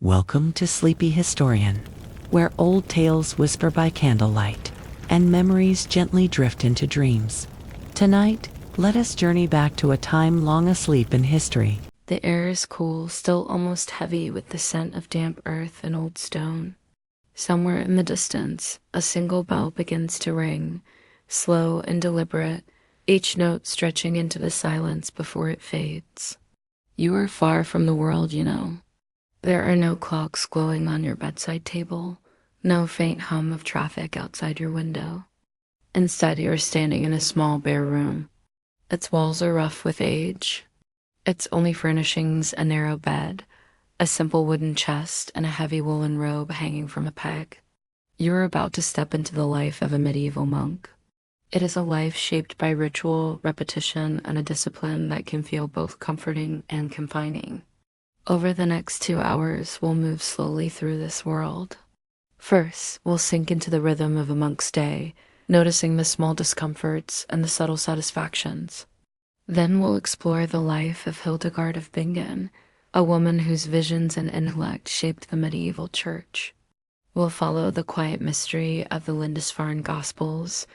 Welcome to Sleepy Historian, where old tales whisper by candlelight and memories gently drift into dreams. Tonight, let us journey back to a time long asleep in history. The air is cool, still almost heavy with the scent of damp earth and old stone. Somewhere in the distance, a single bell begins to ring, slow and deliberate, each note stretching into the silence before it fades. You are far from the world, you know. There are no clocks glowing on your bedside table, no faint hum of traffic outside your window. Instead, you are standing in a small bare room. Its walls are rough with age. Its only furnishings a narrow bed, a simple wooden chest, and a heavy woolen robe hanging from a peg. You are about to step into the life of a medieval monk. It is a life shaped by ritual, repetition, and a discipline that can feel both comforting and confining. Over the next 2 hours, we'll move slowly through this world. First, we'll sink into the rhythm of a monk's day, noticing the small discomforts and the subtle satisfactions. Then we'll explore the life of Hildegard of Bingen, a woman whose visions and intellect shaped the medieval church. We'll follow the quiet mystery of the Lindisfarne Gospels,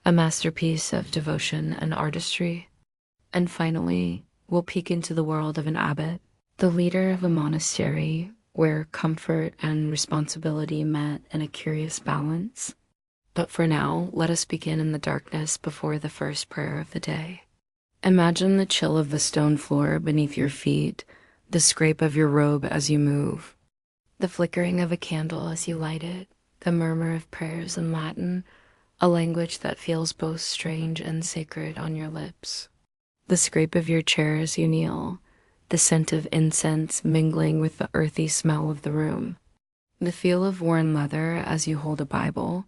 a masterpiece of devotion and artistry. And finally, we'll peek into the world of an abbot, the leader of a monastery where comfort and responsibility met in a curious balance. But for now, let us begin in the darkness before the first prayer of the day. Imagine the chill of the stone floor beneath your feet, the scrape of your robe as you move, the flickering of a candle as you light it, the murmur of prayers in Latin, a language that feels both strange and sacred on your lips, the scrape of your chair as you kneel, the scent of incense mingling with the earthy smell of the room, the feel of worn leather as you hold a Bible,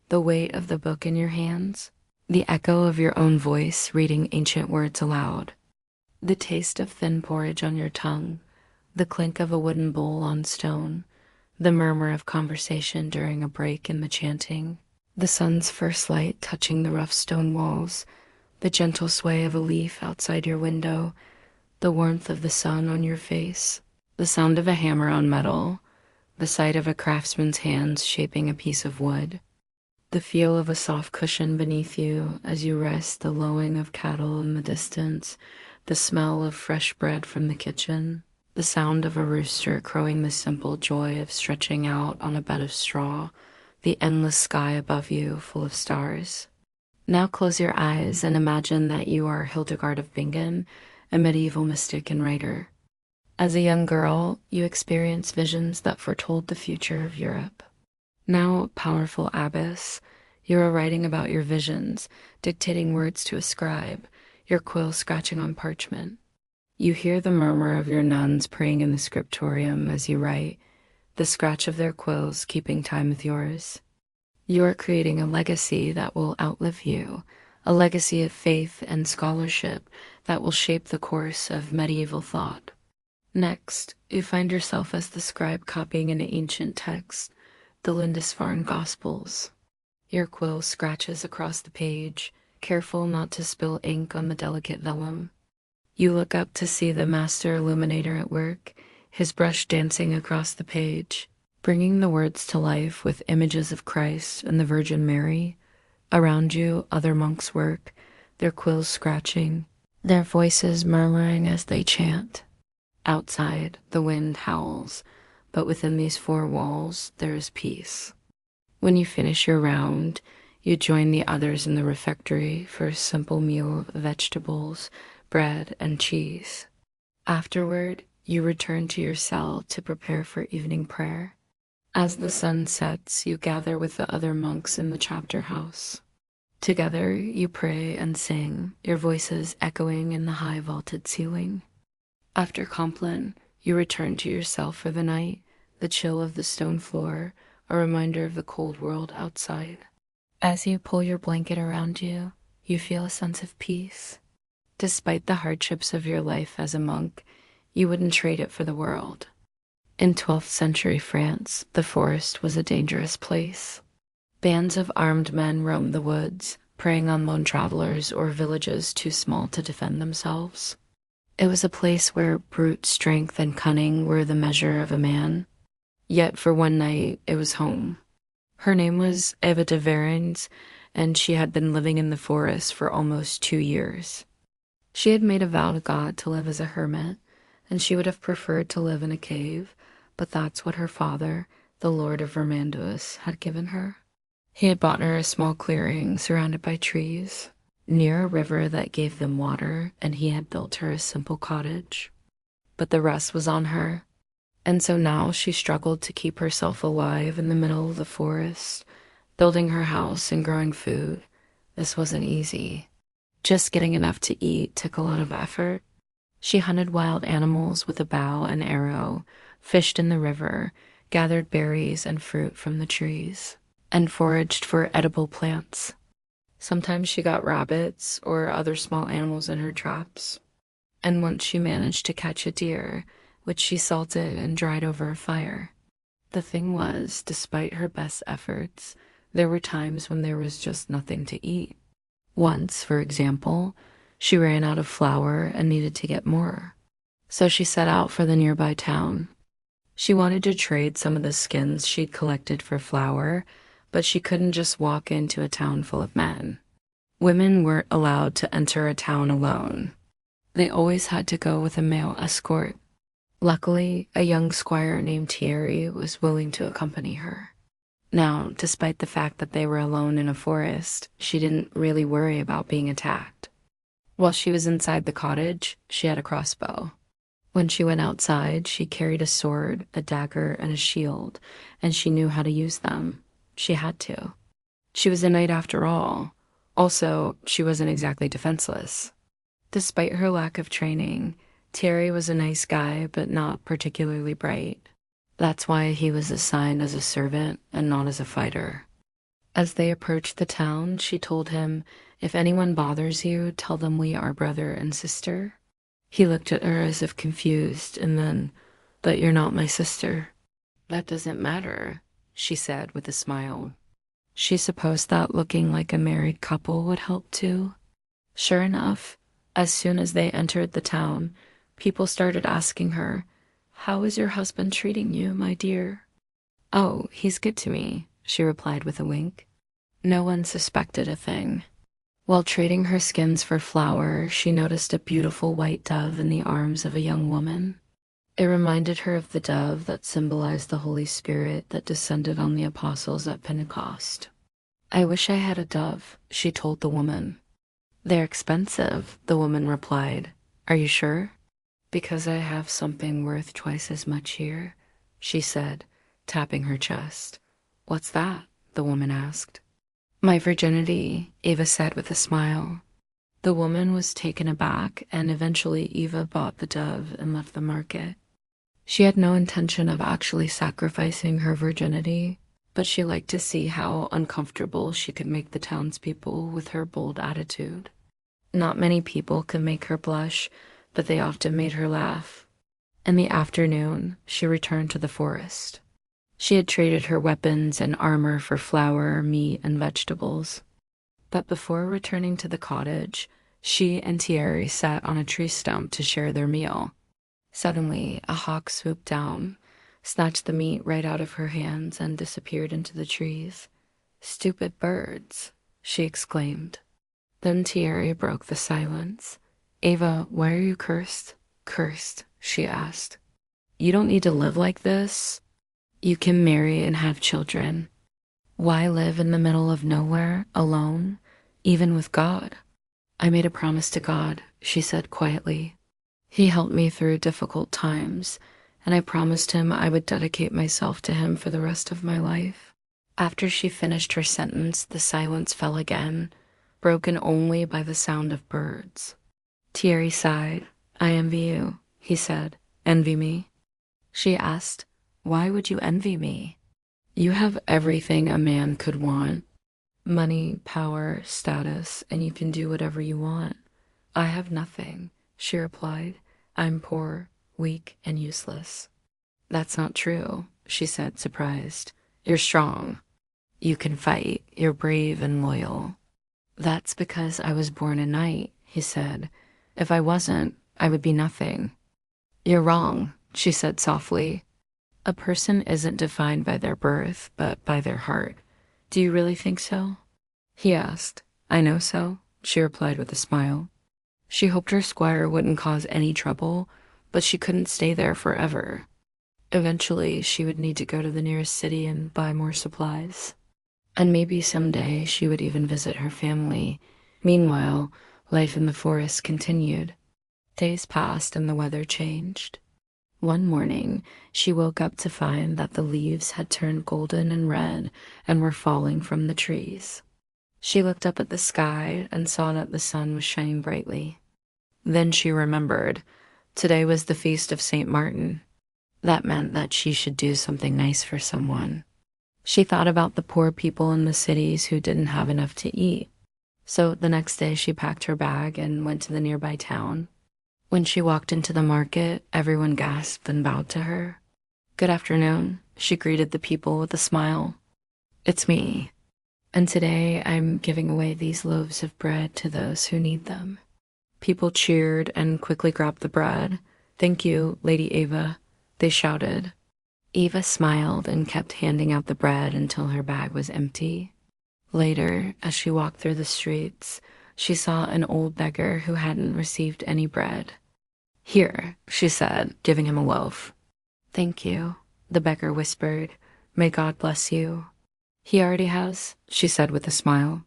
the weight of the book in your hands, the echo of your own voice reading ancient words aloud, the taste of thin porridge on your tongue, the clink of a wooden bowl on stone, the murmur of conversation during a break in the chanting, the sun's first light touching the rough stone walls, the gentle sway of a leaf outside your window, the warmth of the sun on your face, the sound of a hammer on metal, the sight of a craftsman's hands shaping a piece of wood, the feel of a soft cushion beneath you as you rest, the lowing of cattle in the distance, the smell of fresh bread from the kitchen, the sound of a rooster crowing, the simple joy of stretching out on a bed of straw, the endless sky above you full of stars. Now close your eyes and imagine that you are Hildegard of Bingen, a medieval mystic and writer. As a young girl, you experienced visions that foretold the future of Europe. Now a powerful abbess, you are writing about your visions, dictating words to a scribe, your quill scratching on parchment. You hear the murmur of your nuns praying in the scriptorium as you write, the scratch of their quills keeping time with yours. You are creating a legacy that will outlive you, a legacy of faith and scholarship that will shape the course of medieval thought. Next, you find yourself as the scribe copying an ancient text, the Lindisfarne Gospels. Your quill scratches across the page, careful not to spill ink on the delicate vellum. You look up to see the master illuminator at work, his brush dancing across the page, bringing the words to life with images of Christ and the Virgin Mary. Around you, other monks work, their quills scratching, their voices murmuring as they chant. Outside, the wind howls, but within these four walls, there is peace. When you finish your round, you join the others in the refectory for a simple meal of vegetables, bread, and cheese. Afterward, you return to your cell to prepare for evening prayer. As the sun sets, you gather with the other monks in the chapter house. Together, you pray and sing, your voices echoing in the high vaulted ceiling. After Compline, you return to your cell for the night, the chill of the stone floor, a reminder of the cold world outside. As you pull your blanket around you, you feel a sense of peace. Despite the hardships of your life as a monk, you wouldn't trade it for the world. In 12th century France, the forest was a dangerous place. Bands of armed men roamed the woods, preying on lone travelers or villages too small to defend themselves. It was a place where brute strength and cunning were the measure of a man. Yet for one night, it was home. Her name was abbot of Bingen, and she had been living in the forest for almost 2 years. She had made a vow to God to live as a hermit, and she would have preferred to live in a cave, but that's what her father, the Lord of Vermandois, had given her. He had bought her a small clearing surrounded by trees, near a river that gave them water, and he had built her a simple cottage. But the rest was on her, and so now she struggled to keep herself alive in the middle of the forest, building her house and growing food. This wasn't easy. Just getting enough to eat took a lot of effort. She hunted wild animals with a bow and arrow, fished in the river, gathered berries and fruit from the trees, and foraged for edible plants. Sometimes she got rabbits or other small animals in her traps, and once she managed to catch a deer, which she salted and dried over a fire. The thing was, despite her best efforts, there were times when there was just nothing to eat. Once, for example, she ran out of flour and needed to get more. So she set out for the nearby town. She wanted to trade some of the skins she'd collected for flour, but she couldn't just walk into a town full of men. Women weren't allowed to enter a town alone. They always had to go with a male escort. Luckily, a young squire named Thierry was willing to accompany her. Now, despite the fact that they were alone in a forest, she didn't really worry about being attacked. While she was inside the cottage, she had a crossbow. When she went outside, she carried a sword, a dagger, and a shield, and she knew how to use them. She had to. She was a knight after all. Also, she wasn't exactly defenseless. Despite her lack of training, Thierry was a nice guy, but not particularly bright. That's why he was assigned as a servant and not as a fighter. As they approached the town, she told him, "If anyone bothers you, tell them we are brother and sister." He looked at her as if confused, and then, "But you're not my sister." "That doesn't matter," she said with a smile. She supposed that looking like a married couple would help too. Sure enough, as soon as they entered the town, people started asking her, "How is your husband treating you, my dear?" "Oh, he's good to me," she replied with a wink. No one suspected a thing. While trading her skins for flour, she noticed a beautiful white dove in the arms of a young woman. It reminded her of the dove that symbolized the Holy Spirit that descended on the apostles at Pentecost. "I wish I had a dove," she told the woman. "They're expensive," the woman replied. "Are you sure?" "Because I have something worth twice as much here," she said, tapping her chest. "What's that?" the woman asked. "My virginity," Eva said with a smile. The woman was taken aback, and eventually Eva bought the dove and left the market. She had no intention of actually sacrificing her virginity, but she liked to see how uncomfortable she could make the townspeople with her bold attitude. Not many people could make her blush, but they often made her laugh. In the afternoon, she returned to the forest. She had traded her weapons and armor for flour, meat, and vegetables. But before returning to the cottage, she and Thierry sat on a tree stump to share their meal. Suddenly, a hawk swooped down, snatched the meat right out of her hands, and disappeared into the trees. "Stupid birds," she exclaimed. Then Thierry broke the silence. "Eva, why are you cursed?" "Cursed?" she asked. "You don't need to live like this. You can marry and have children. Why live in the middle of nowhere, alone, even with God?" "I made a promise to God," she said quietly. "He helped me through difficult times, and I promised him I would dedicate myself to him for the rest of my life." After she finished her sentence, the silence fell again, broken only by the sound of birds. Thierry sighed. "I envy you," he said. "Envy me?" She asked, "Why would you envy me?" "You have everything a man could want. Money, power, status, and you can do whatever you want. I have nothing," she replied. "I'm poor, weak, and useless." "That's not true," she said, surprised. "You're strong. You can fight. You're brave and loyal." "That's because I was born a knight," he said. "If I wasn't, I would be nothing." "You're wrong," she said softly. A person isn't defined by their birth, but by their heart. Do you really think so? He asked. I know so, she replied with a smile. She hoped her squire wouldn't cause any trouble, but she couldn't stay there forever. Eventually, she would need to go to the nearest city and buy more supplies. And maybe someday she would even visit her family. Meanwhile, life in the forest continued. Days passed and the weather changed. One morning, she woke up to find that the leaves had turned golden and red and were falling from the trees. She looked up at the sky and saw that the sun was shining brightly. Then she remembered. Today was the feast of St. Martin. That meant that she should do something nice for someone. She thought about the poor people in the cities who didn't have enough to eat. So the next day she packed her bag and went to the nearby town. When she walked into the market, everyone gasped and bowed to her. Good afternoon, she greeted the people with a smile. It's me. And today I'm giving away these loaves of bread to those who need them. People cheered and quickly grabbed the bread. Thank you, Lady Ava, they shouted. Eva smiled and kept handing out the bread until her bag was empty. Later, as she walked through the streets, she saw an old beggar who hadn't received any bread. Here, she said, giving him a loaf. Thank you, the beggar whispered. May God bless you. He already has, she said with a smile.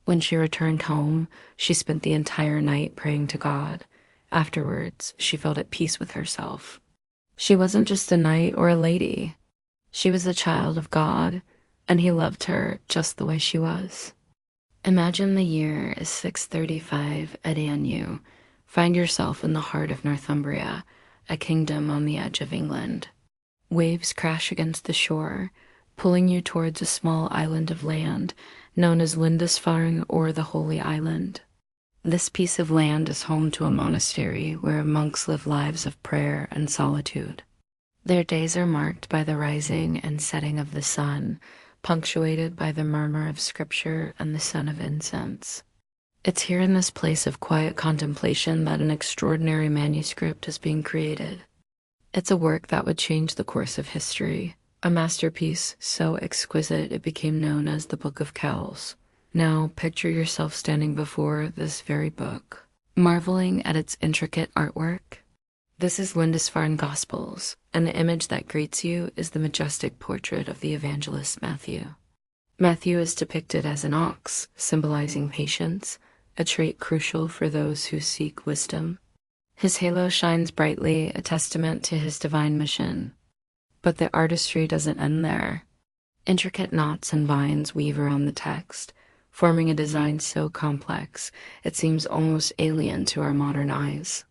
When she returned home, she spent the entire night praying to God. Afterwards, she felt at peace with herself. She wasn't just a knight or a lady. She was a child of God, and he loved her just the way she was. Imagine the year is 635 at Anu. Find yourself in the heart of Northumbria, a kingdom on the edge of England. Waves crash against the shore, pulling you towards a small island of land known as Lindisfarne or the Holy Island. This piece of land is home to a monastery where monks live lives of prayer and solitude. Their days are marked by the rising and setting of the sun, punctuated by the murmur of scripture and the scent of incense. It's here in this place of quiet contemplation that an extraordinary manuscript is being created. It's a work that would change the course of history, a masterpiece so exquisite it became known as the Book of Kells. Now picture yourself standing before this very book, marveling at its intricate artwork. This is Lindisfarne Gospels, and the image that greets you is the majestic portrait of the evangelist Matthew. Matthew is depicted as an ox, symbolizing patience, a trait crucial for those who seek wisdom. His halo shines brightly, a testament to his divine mission. But the artistry doesn't end there. Intricate knots and vines weave around the text, forming a design so complex it seems almost alien to our modern eyes.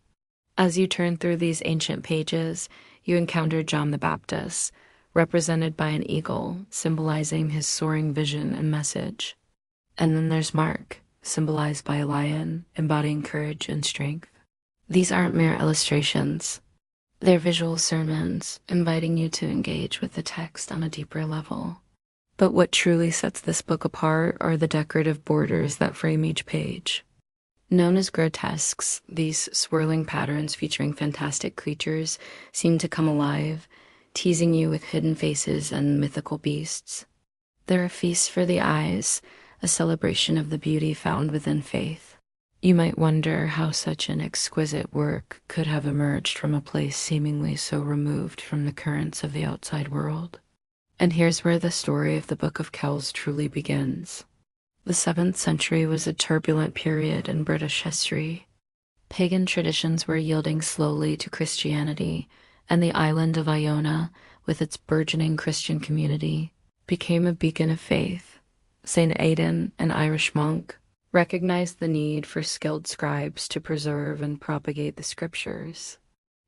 As you turn through these ancient pages, you encounter John the Baptist, represented by an eagle, symbolizing his soaring vision and message. And then there's Mark, symbolized by a lion, embodying courage and strength. These aren't mere illustrations. They're visual sermons, inviting you to engage with the text on a deeper level. But what truly sets this book apart are the decorative borders that frame each page. Known as grotesques, these swirling patterns featuring fantastic creatures seem to come alive, teasing you with hidden faces and mythical beasts. They're a feast for the eyes, a celebration of the beauty found within faith. You might wonder how such an exquisite work could have emerged from a place seemingly so removed from the currents of the outside world. And here's where the story of the Book of Kells truly begins. The 7th century was a turbulent period in British history. Pagan traditions were yielding slowly to Christianity, and the island of Iona, with its burgeoning Christian community, became a beacon of faith. St. Aidan, an Irish monk, recognized the need for skilled scribes to preserve and propagate the scriptures.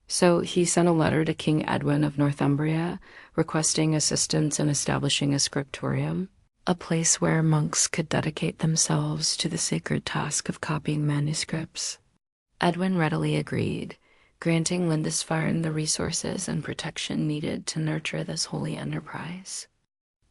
So he sent a letter to King Edwin of Northumbria, requesting assistance in establishing a scriptorium, a place where monks could dedicate themselves to the sacred task of copying manuscripts. Edwin readily agreed, granting Lindisfarne the resources and protection needed to nurture this holy enterprise.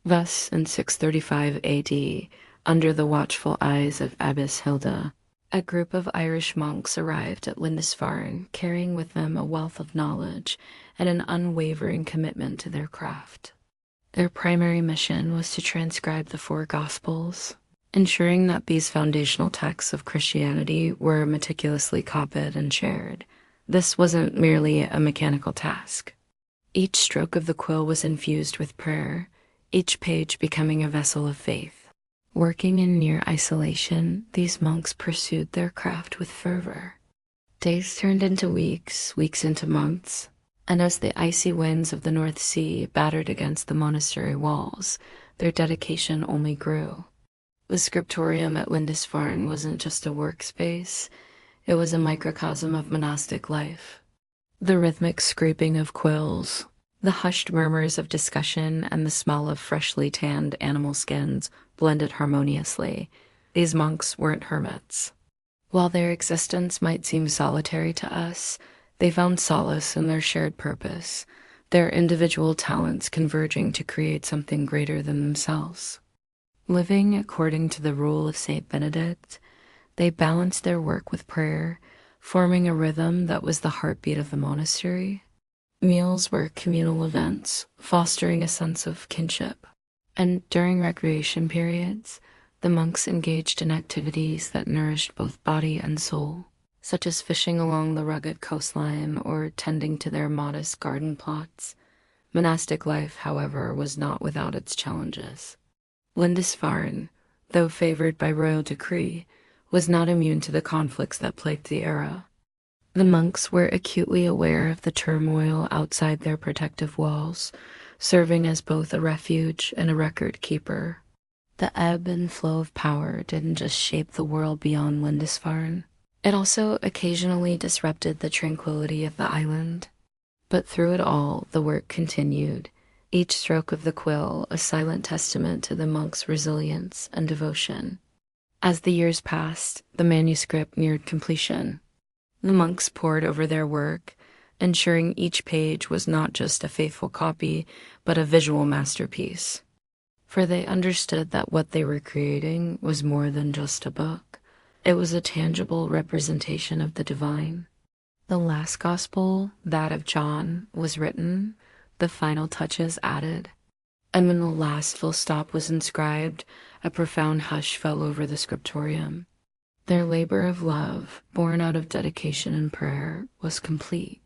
Thus, in 635 AD, under the watchful eyes of Abbess Hilda, A group of Irish monks arrived at Lindisfarne, carrying with them a wealth of knowledge and an unwavering commitment to their craft. Their primary mission was to transcribe the four Gospels, ensuring that these foundational texts of Christianity were meticulously copied and shared. This wasn't merely a mechanical task. Each stroke of the quill was infused with prayer, each page becoming a vessel of faith. Working in near isolation, these monks pursued their craft with fervor. Days turned into weeks, weeks into months, and as the icy winds of the North Sea battered against the monastery walls, their dedication only grew. The scriptorium at Lindisfarne wasn't just a workspace, it was a microcosm of monastic life. The rhythmic scraping of quills, the hushed murmurs of discussion, and the smell of freshly tanned animal skins blended harmoniously. These monks weren't hermits. While their existence might seem solitary to us, they found solace in their shared purpose, their individual talents converging to create something greater than themselves. Living according to the rule of Saint Benedict, they balanced their work with prayer, forming a rhythm that was the heartbeat of the monastery. Meals were communal events, fostering a sense of kinship. And during recreation periods, the monks engaged in activities that nourished both body and soul, such as fishing along the rugged coastline or tending to their modest garden plots. Monastic life, however, was not without its challenges. Lindisfarne, though favored by royal decree, was not immune to the conflicts that plagued the era. The monks were acutely aware of the turmoil outside their protective walls, serving as both a refuge and a record keeper. The ebb and flow of power didn't just shape the world beyond Lindisfarne. It also occasionally disrupted the tranquility of the island. But through it all, the work continued, each stroke of the quill a silent testament to the monks' resilience and devotion. As the years passed, the manuscript neared completion. The monks pored over their work, ensuring each page was not just a faithful copy, but a visual masterpiece. For they understood that what they were creating was more than just a book. It was a tangible representation of the divine. The last gospel, that of John, was written, the final touches added. And when the last full stop was inscribed, a profound hush fell over the scriptorium. Their labor of love, born out of dedication and prayer, was complete.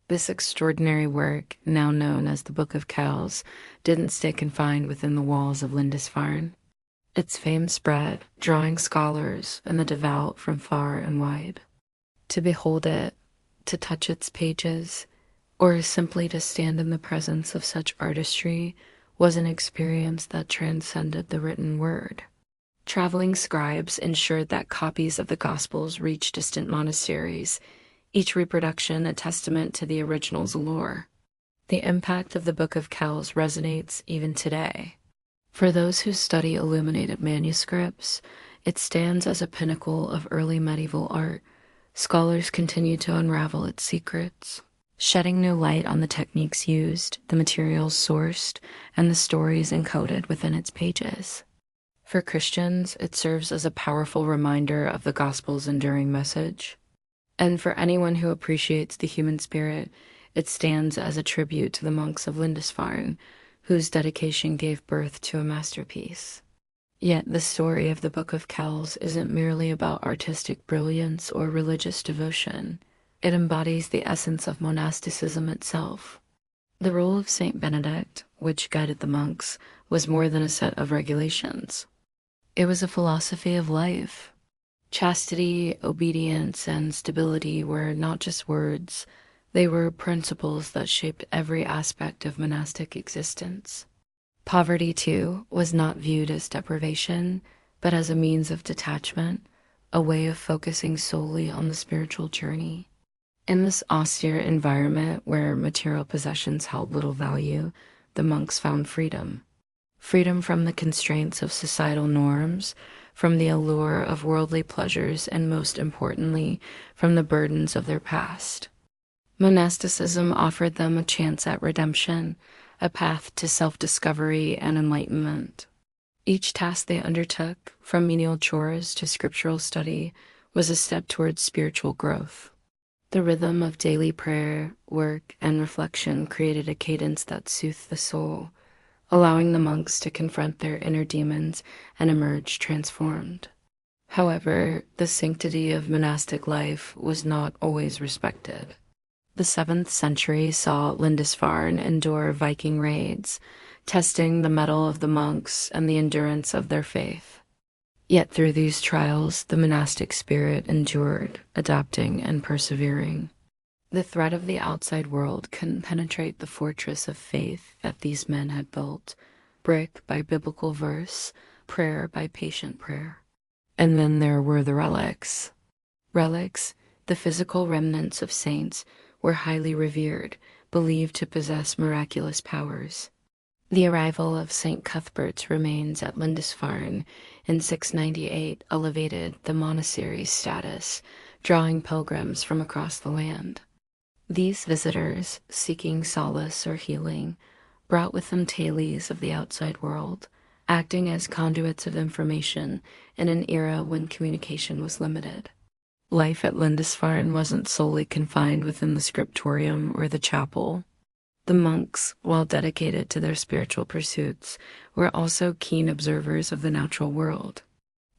This extraordinary work, now known as the Book of Kells, didn't stay confined within the walls of Lindisfarne. Its fame spread, drawing scholars and the devout from far and wide. To behold it, to touch its pages, or simply to stand in the presence of such artistry was an experience that transcended the written word. Traveling scribes ensured that copies of the Gospels reached distant monasteries, each reproduction a testament to the original's lore. The impact of the Book of Kells resonates even today. For those who study illuminated manuscripts, it stands as a pinnacle of early medieval art. Scholars continue to unravel its secrets, shedding new light on the techniques used, the materials sourced, and the stories encoded within its pages. For Christians, it serves as a powerful reminder of the Gospel's enduring message. And for anyone who appreciates the human spirit, it stands as a tribute to the monks of Lindisfarne, whose dedication gave birth to a masterpiece. Yet the story of the Book of Kells isn't merely about artistic brilliance or religious devotion. It embodies the essence of monasticism itself. The rule of Saint Benedict, which guided the monks, was more than a set of regulations. It was a philosophy of life. Chastity, obedience, and stability were not just words, they were principles that shaped every aspect of monastic existence. Poverty, too, was not viewed as deprivation, but as a means of detachment, a way of focusing solely on the spiritual journey. In this austere environment where material possessions held little value, the monks found freedom. Freedom from the constraints of societal norms, from the allure of worldly pleasures, and most importantly, from the burdens of their past. Monasticism offered them a chance at redemption, a path to self-discovery and enlightenment. Each task they undertook, from menial chores to scriptural study, was a step towards spiritual growth. The rhythm of daily prayer, work, and reflection created a cadence that soothed the soul, allowing the monks to confront their inner demons and emerge transformed. However, the sanctity of monastic life was not always respected. The 7th century saw Lindisfarne endure Viking raids, testing the mettle of the monks and the endurance of their faith. Yet through these trials, the monastic spirit endured, adapting and persevering. The threat of the outside world couldn't penetrate the fortress of faith that these men had built, brick by biblical verse, prayer by patient prayer. And then there were the relics. Relics, the physical remnants of saints, were highly revered, believed to possess miraculous powers. The arrival of St. Cuthbert's remains at Lindisfarne in 698 elevated the monastery's status, drawing pilgrims from across the land. These visitors, seeking solace or healing, brought with them tales of the outside world, acting as conduits of information in an era when communication was limited. Life at Lindisfarne wasn't solely confined within the scriptorium or the chapel. The monks, while dedicated to their spiritual pursuits, were also keen observers of the natural world.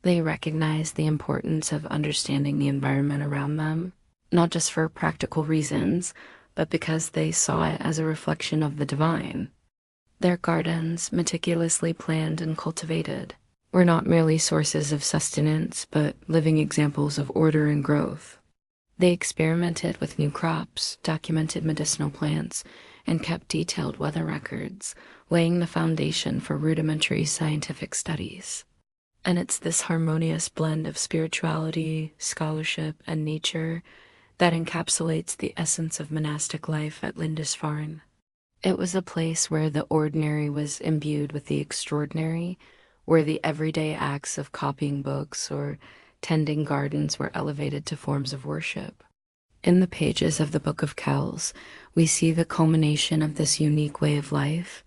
They recognized the importance of understanding the environment around them, not just for practical reasons, but because they saw it as a reflection of the divine. Their gardens, meticulously planned and cultivated, were not merely sources of sustenance, but living examples of order and growth. They experimented with new crops, documented medicinal plants, and kept detailed weather records, laying the foundation for rudimentary scientific studies. And it's this harmonious blend of spirituality, scholarship, and nature that encapsulates the essence of monastic life at Lindisfarne. It was a place where the ordinary was imbued with the extraordinary, where the everyday acts of copying books or tending gardens were elevated to forms of worship. In the pages of the Book of Kells, we see the culmination of this unique way of life,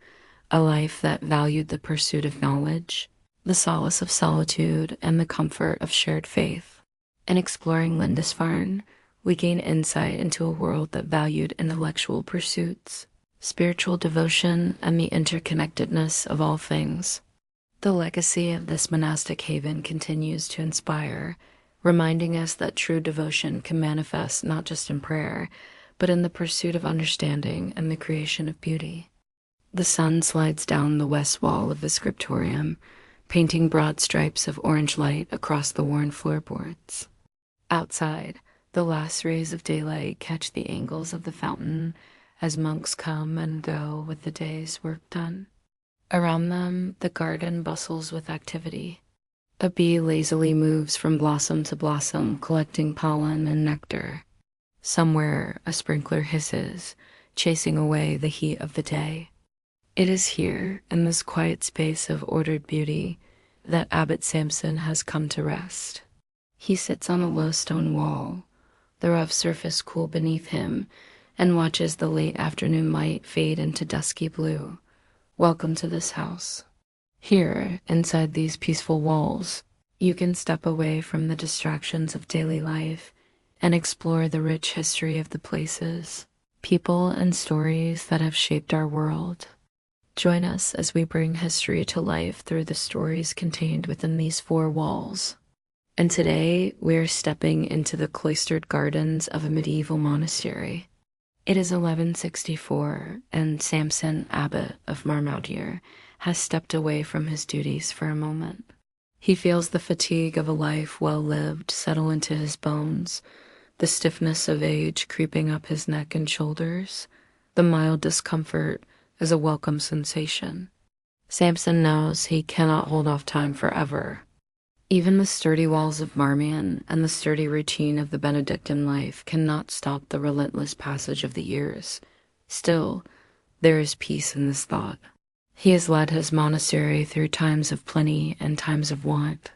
a life that valued the pursuit of knowledge, the solace of solitude, and the comfort of shared faith. In exploring Lindisfarne, we gain insight into a world that valued intellectual pursuits, spiritual devotion, and the interconnectedness of all things. The legacy of this monastic haven continues to inspire, reminding us that true devotion can manifest not just in prayer, but in the pursuit of understanding and the creation of beauty. The sun slides down the west wall of the scriptorium, painting broad stripes of orange light across the worn floorboards. Outside, the last rays of daylight catch the angles of the fountain as monks come and go with the day's work done. Around them, the garden bustles with activity. A bee lazily moves from blossom to blossom, collecting pollen and nectar. Somewhere, a sprinkler hisses, chasing away the heat of the day. It is here, in this quiet space of ordered beauty, that Abbot Samson has come to rest. He sits on a low stone wall, the rough surface cool beneath him, and watches the late afternoon light fade into dusky blue. Welcome to this house. Here, inside these peaceful walls, you can step away from the distractions of daily life and explore the rich history of the places, people, and stories that have shaped our world. Join us as we bring history to life through the stories contained within these 4 walls. And today, we're stepping into the cloistered gardens of a medieval monastery. It is 1164, and Samson, abbot of Marmaudier, has stepped away from his duties for a moment. He feels the fatigue of a life well lived settle into his bones, the stiffness of age creeping up his neck and shoulders. The mild discomfort is a welcome sensation. Samson knows he cannot hold off time forever. Even the sturdy walls of Marmion and the sturdy routine of the Benedictine life cannot stop the relentless passage of the years. Still, there is peace in this thought. He has led his monastery through times of plenty and times of want.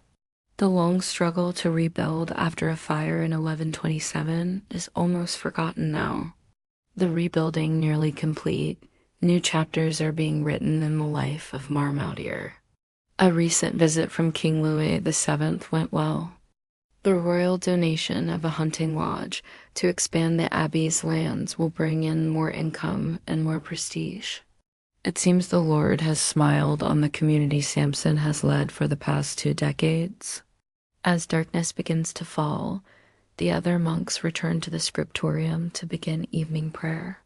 The long struggle to rebuild after a fire in 1127 is almost forgotten now. The rebuilding nearly complete, new chapters are being written in the life of Marmaudier. A recent visit from King Louis VII went well. The royal donation of a hunting lodge to expand the abbey's lands will bring in more income and more prestige. It seems the Lord has smiled on the community Samson has led for the past 2 decades. As darkness begins to fall, the other monks return to the scriptorium to begin evening prayer.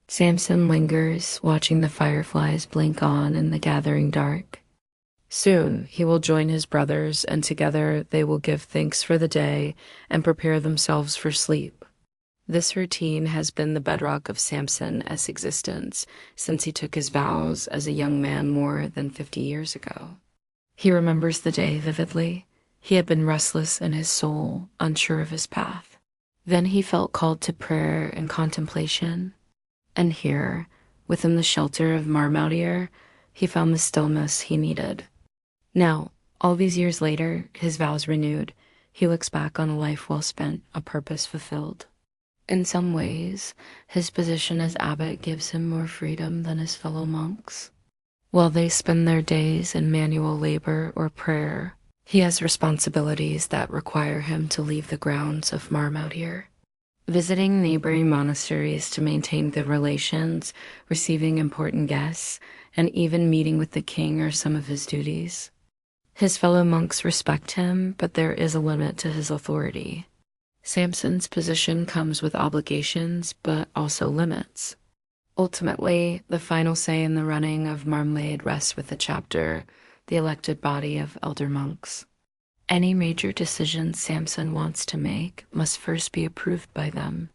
Samson lingers, watching the fireflies blink on in the gathering dark. Soon he will join his brothers, and together they will give thanks for the day and prepare themselves for sleep. This routine has been the bedrock of Samson's existence since he took his vows as a young man more than 50 years ago. He remembers the day vividly. He had been restless in his soul, unsure of his path. Then he felt called to prayer and contemplation. And here, within the shelter of Marmautier, he found the stillness he needed. Now, all these years later, his vows renewed, he looks back on a life well spent, a purpose fulfilled. In some ways, his position as abbot gives him more freedom than his fellow monks. While they spend their days in manual labor or prayer, he has responsibilities that require him to leave the grounds of Marmautier, visiting neighboring monasteries to maintain good relations, receiving important guests, and even meeting with the king are some of his duties. His fellow monks respect him, but there is a limit to his authority. Samson's position comes with obligations, but also limits. Ultimately, the final say in the running of Marmalade rests with the chapter, the elected body of elder monks. Any major decision Samson wants to make must first be approved by them.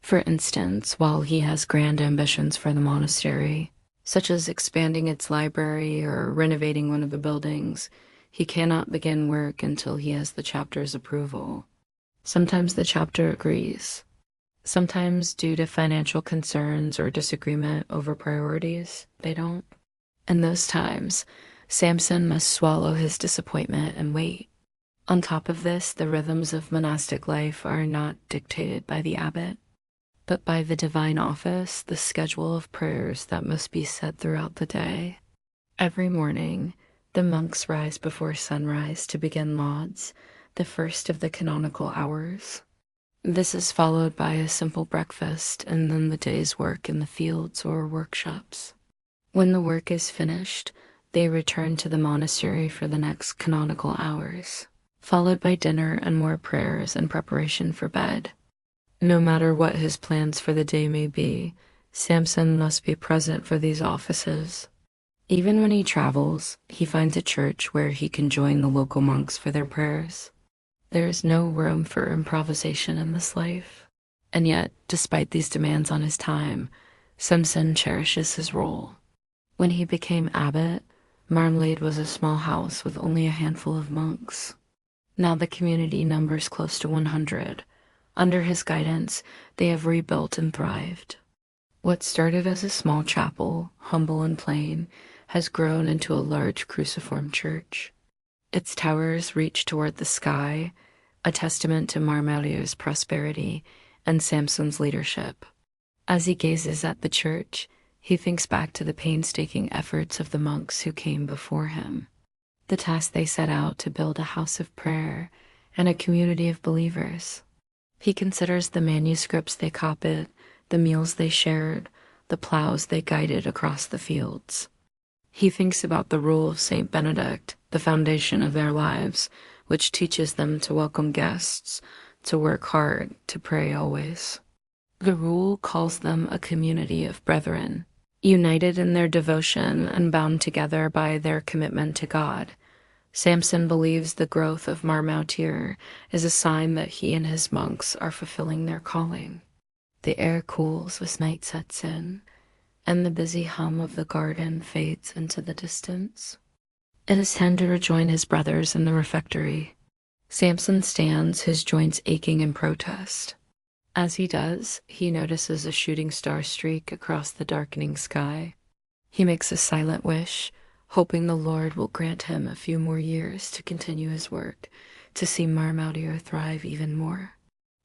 For instance, while he has grand ambitions for the monastery, such as expanding its library or renovating one of the buildings, he cannot begin work until he has the chapter's approval. Sometimes the chapter agrees. Sometimes, due to financial concerns or disagreement over priorities, they don't. In those times, Samson must swallow his disappointment and wait. On top of this, the rhythms of monastic life are not dictated by the abbot, but by the divine office, the schedule of prayers that must be said throughout the day. Every morning, the monks rise before sunrise to begin lauds, the first of the canonical hours. This is followed by a simple breakfast and then the day's work in the fields or workshops. When the work is finished, they return to the monastery for the next canonical hours, followed by dinner and more prayers and preparation for bed. No matter what his plans for the day may be, Samson must be present for these offices. Even when he travels, he finds a church where he can join the local monks for their prayers. There is no room for improvisation in this life. And yet, despite these demands on his time, Samson cherishes his role. When he became abbot, Marmalade was a small house with only a handful of monks. Now the community numbers close to 100. Under his guidance, they have rebuilt and thrived. What started as a small chapel, humble and plain, has grown into a large cruciform church. Its towers reach toward the sky, a testament to Marmautier's prosperity and Samson's leadership. As he gazes at the church, he thinks back to the painstaking efforts of the monks who came before him, the task they set out to build a house of prayer and a community of believers. He considers the manuscripts they copied, the meals they shared, the plows they guided across the fields. He thinks about the rule of Saint Benedict, the foundation of their lives, which teaches them to welcome guests, to work hard, to pray always. The rule calls them a community of brethren, united in their devotion and bound together by their commitment to God. Samson believes the growth of Marmautier is a sign that he and his monks are fulfilling their calling. The air cools as night sets in, and the busy hum of the garden fades into the distance. It is time to rejoin his brothers in the refectory. Samson stands, his joints aching in protest. As he does, he notices a shooting star streak across the darkening sky. He makes a silent wish, hoping the Lord will grant him a few more years to continue his work, to see Marmautier thrive even more.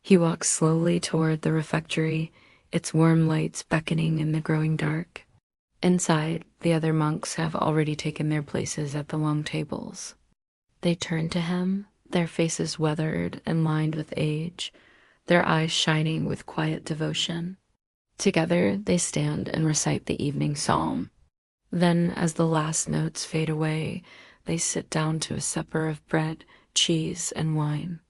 He walks slowly toward the refectory, its warm lights beckoning in the growing dark. Inside, the other monks have already taken their places at the long tables. They turn to him, their faces weathered and lined with age, their eyes shining with quiet devotion. Together they stand and recite the evening psalm. Then, as the last notes fade away, they sit down to a supper of bread, cheese, and wine.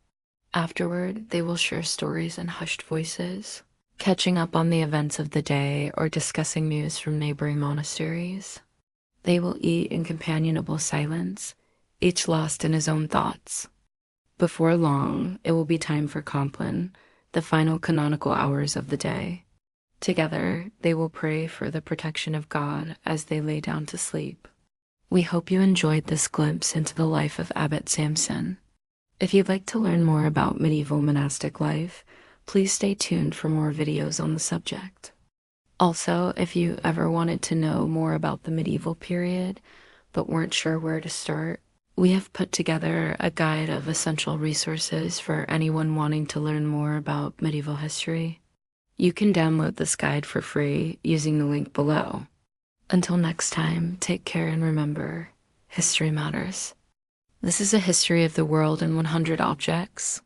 Afterward, they will share stories in hushed voices, catching up on the events of the day or discussing news from neighboring monasteries. They will eat in companionable silence, each lost in his own thoughts. Before long, it will be time for Compline, the final canonical hours of the day. Together, they will pray for the protection of God as they lay down to sleep. We hope you enjoyed this glimpse into the life of Abbot Samson. If you'd like to learn more about medieval monastic life, please stay tuned for more videos on the subject. Also, if you ever wanted to know more about the medieval period, but weren't sure where to start, we have put together a guide of essential resources for anyone wanting to learn more about medieval history. You can download this guide for free using the link below. Until next time, take care and remember, history matters. This is a history of the world in 100 objects,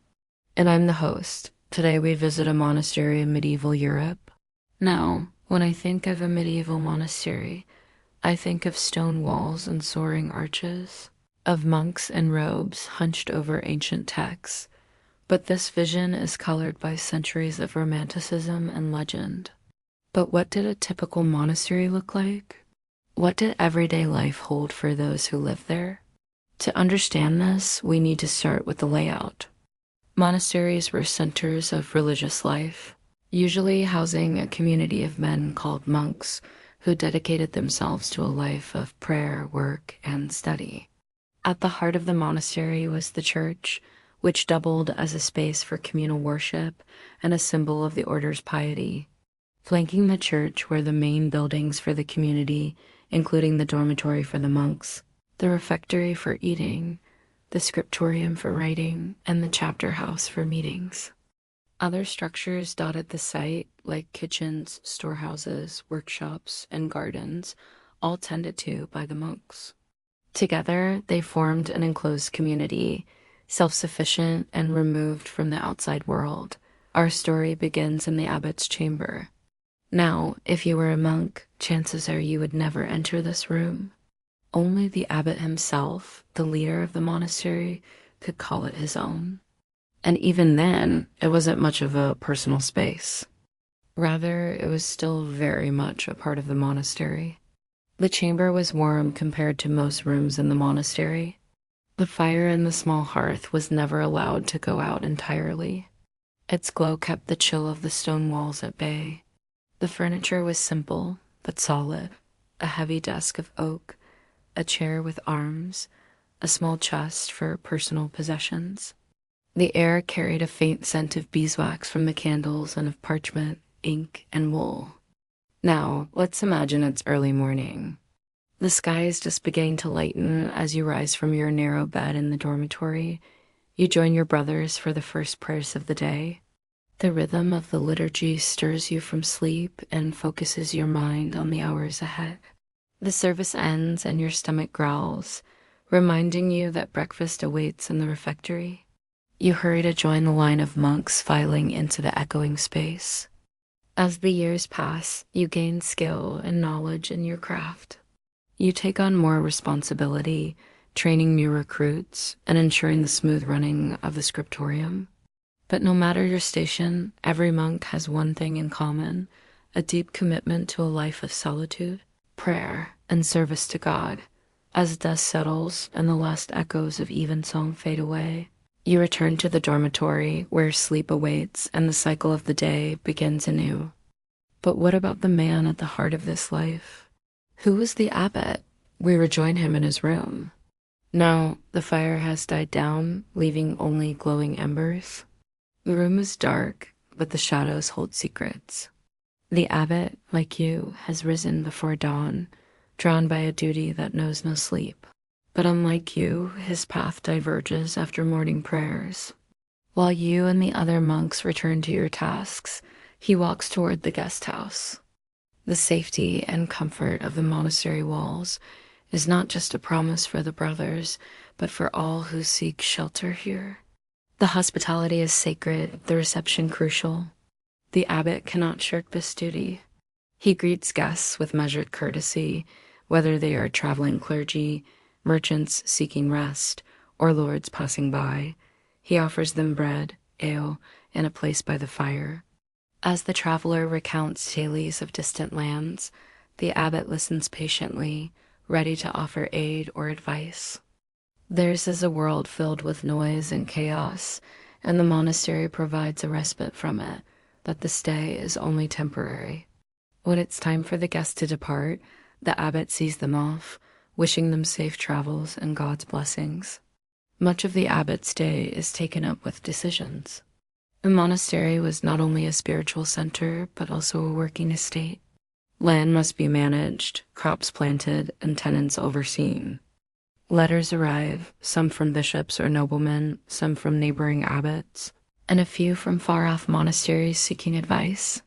and I'm the host. Today we visit a monastery in medieval Europe. Now, when I think of a medieval monastery, I think of stone walls and soaring arches, of monks in robes hunched over ancient texts, but this vision is colored by centuries of romanticism and legend. But what did a typical monastery look like? What did everyday life hold for those who lived there? To understand this, we need to start with the layout. Monasteries were centers of religious life, usually housing a community of men called monks who dedicated themselves to a life of prayer, work, and study. At the heart of the monastery was the church, which doubled as a space for communal worship and a symbol of the order's piety. Flanking the church were the main buildings for the community, including the dormitory for the monks, the refectory for eating, the scriptorium for writing, and the chapter house for meetings. Other structures dotted the site, like kitchens, storehouses, workshops, and gardens, all tended to by the monks. Together, they formed an enclosed community, self-sufficient and removed from the outside world. Our story begins in the abbot's chamber. Now, if you were a monk, chances are you would never enter this room. Only the abbot himself, the leader of the monastery, could call it his own. And even then, it wasn't much of a personal space. Rather, it was still very much a part of the monastery. The chamber was warm compared to most rooms in the monastery. The fire in the small hearth was never allowed to go out entirely. Its glow kept the chill of the stone walls at bay. The furniture was simple, but solid. A heavy desk of oak, a chair with arms, a small chest for personal possessions. The air carried a faint scent of beeswax from the candles and of parchment, ink, and wool. Now, let's imagine it's early morning. The sky is just beginning to lighten as you rise from your narrow bed in the dormitory. You join your brothers for the first prayers of the day. The rhythm of the liturgy stirs you from sleep and focuses your mind on the hours ahead. The service ends and your stomach growls, reminding you that breakfast awaits in the refectory. You hurry to join the line of monks filing into the echoing space. As the years pass, you gain skill and knowledge in your craft. You take on more responsibility, training new recruits and ensuring the smooth running of the scriptorium. But no matter your station, every monk has one thing in common: a deep commitment to a life of solitude, prayer, and service to God. As dust settles and the last echoes of evensong fade away, you return to the dormitory where sleep awaits and the cycle of the day begins anew. But what about the man at the heart of this life? Who was the abbot? We rejoin him in his room. No, the fire has died down, leaving only glowing embers. The room is dark, but the shadows hold secrets. The abbot, like you, has risen before dawn, drawn by a duty that knows no sleep. But unlike you, his path diverges after morning prayers. While you and the other monks return to your tasks, he walks toward the guest house. The safety and comfort of the monastery walls is not just a promise for the brothers, but for all who seek shelter here. The hospitality is sacred, the reception crucial. The abbot cannot shirk this duty. He greets guests with measured courtesy, whether they are traveling clergy, merchants seeking rest, or lords passing by. He offers them bread, ale, and a place by the fire. As the traveler recounts tales of distant lands, the abbot listens patiently, ready to offer aid or advice. Theirs is a world filled with noise and chaos, and the monastery provides a respite from it, but the stay is only temporary. When it's time for the guests to depart, the abbot sees them off, wishing them safe travels and God's blessings. Much of the abbot's day is taken up with decisions. The monastery was not only a spiritual center, but also a working estate. Land must be managed, crops planted, and tenants overseen. Letters arrive, some from bishops or noblemen, some from neighboring abbots, and a few from far-off monasteries seeking advice.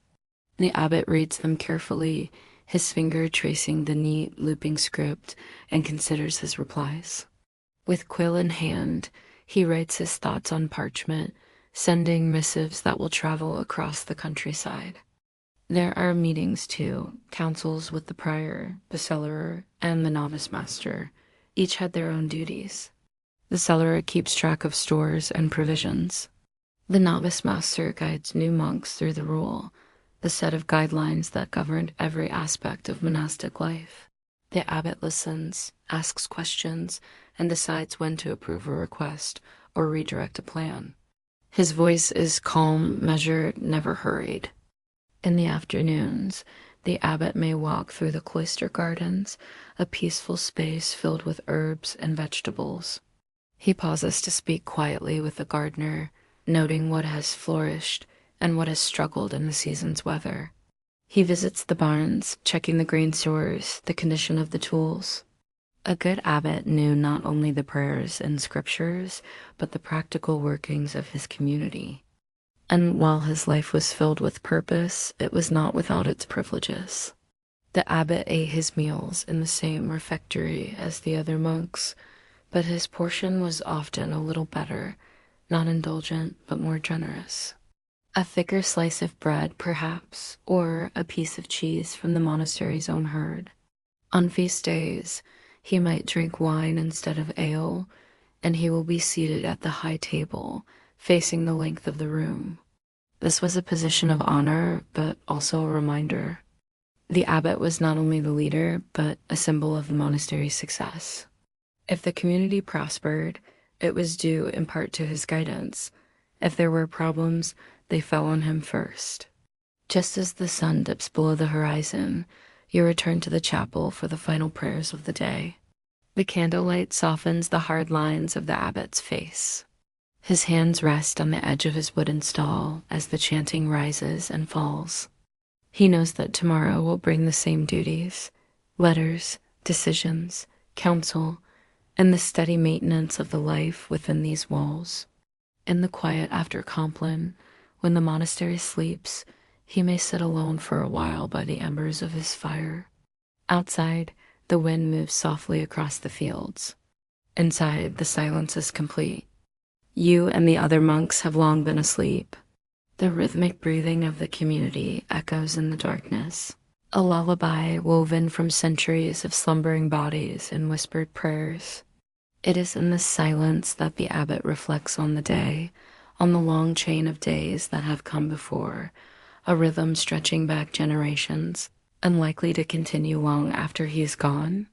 The abbot reads them carefully, his finger tracing the neat, looping script, and considers his replies. With quill in hand, he writes his thoughts on parchment, sending missives that will travel across the countryside. There are meetings too, councils with the prior, the cellarer, and the novice master. Each had their own duties. The cellarer keeps track of stores and provisions. The novice master guides new monks through the rule, the set of guidelines that governed every aspect of monastic life. The abbot listens, asks questions, and decides when to approve a request or redirect a plan. His voice is calm, measured, never hurried. In the afternoons, the abbot may walk through the cloister gardens, a peaceful space filled with herbs and vegetables. He pauses to speak quietly with the gardener, noting what has flourished and what has struggled in the season's weather. He visits the barns, checking the grain stores, the condition of the tools. A good abbot knew not only the prayers and scriptures, but the practical workings of his community. And while his life was filled with purpose, it was not without its privileges. The abbot ate his meals in the same refectory as the other monks, but his portion was often a little better, not indulgent, but more generous. A thicker slice of bread, perhaps, or a piece of cheese from the monastery's own herd. On feast days, he might drink wine instead of ale, and he will be seated at the high table, facing the length of the room. This was a position of honor, but also a reminder. The abbot was not only the leader, but a symbol of the monastery's success. If the community prospered, it was due in part to his guidance. If there were problems, they fell on him first. Just as the sun dips below the horizon, you return to the chapel for the final prayers of the day. The candlelight softens the hard lines of the abbot's face. His hands rest on the edge of his wooden stall as the chanting rises and falls. He knows that tomorrow will bring the same duties, letters, decisions, counsel, and the steady maintenance of the life within these walls. In the quiet after Compline, when the monastery sleeps, he may sit alone for a while by the embers of his fire. Outside, the wind moves softly across the fields. Inside, the silence is complete. You and the other monks have long been asleep. The rhythmic breathing of the community echoes in the darkness, a lullaby woven from centuries of slumbering bodies and whispered prayers. It is in this silence that the abbot reflects on the day, on the long chain of days that have come before, a rhythm stretching back generations, and likely to continue long after he is gone.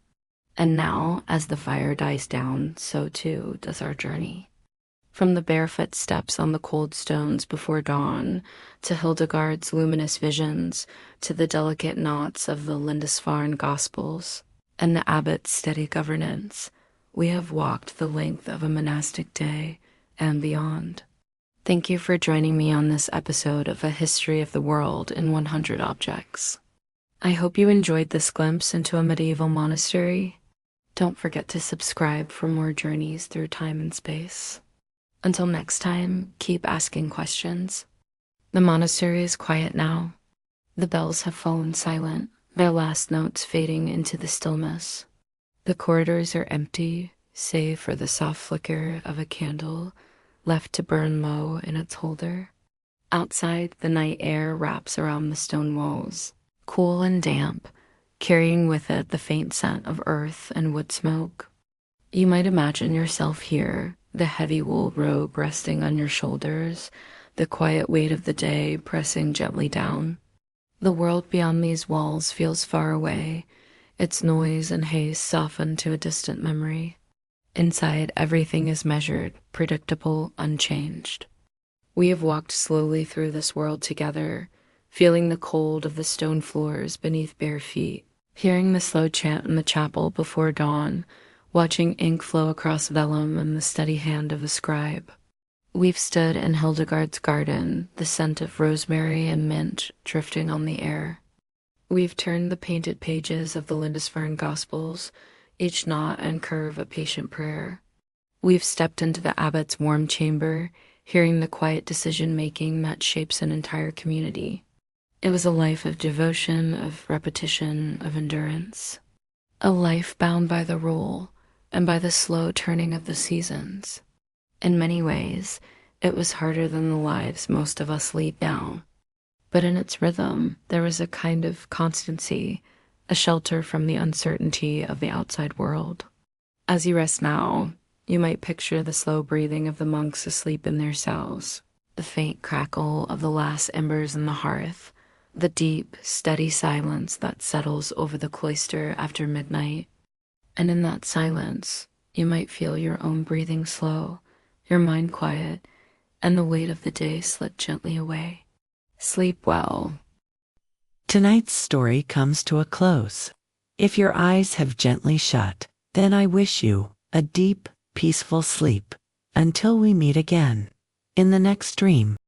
And now, as the fire dies down, so too does our journey. From the barefoot steps on the cold stones before dawn, to Hildegard's luminous visions, to the delicate knots of the Lindisfarne Gospels, and the abbot's steady governance, we have walked the length of a monastic day and beyond. Thank you for joining me on this episode of A History of the World in 100 Objects. I hope you enjoyed this glimpse into a medieval monastery. Don't forget to subscribe for more journeys through time and space. Until next time, keep asking questions. The monastery is quiet now. The bells have fallen silent, their last notes fading into the stillness. The corridors are empty, save for the soft flicker of a candle left to burn low in its holder. Outside, the night air wraps around the stone walls, cool and damp, carrying with it the faint scent of earth and wood smoke. You might imagine yourself here, the heavy wool robe resting on your shoulders, the quiet weight of the day pressing gently down. The world beyond these walls feels far away, its noise and haste softened to a distant memory. Inside, everything is measured, predictable, unchanged. We have walked slowly through this world together, feeling the cold of the stone floors beneath bare feet, hearing the slow chant in the chapel before dawn, watching ink flow across vellum in the steady hand of a scribe. We've stood in Hildegard's garden, the scent of rosemary and mint drifting on the air. We've turned the painted pages of the Lindisfarne Gospels, each knot and curve a patient prayer. We've stepped into the abbot's warm chamber, hearing the quiet decision-making that shapes an entire community. It was a life of devotion, of repetition, of endurance. A life bound by the rule and by the slow turning of the seasons. In many ways, it was harder than the lives most of us lead now. But in its rhythm, there was a kind of constancy, a shelter from the uncertainty of the outside world. As you rest now, you might picture the slow breathing of the monks asleep in their cells, the faint crackle of the last embers in the hearth, the deep, steady silence that settles over the cloister after midnight. And in that silence, you might feel your own breathing slow, your mind quiet, and the weight of the day slip gently away. Sleep well. Tonight's story comes to a close. If your eyes have gently shut, then I wish you a deep, peaceful sleep until we meet again in the next dream.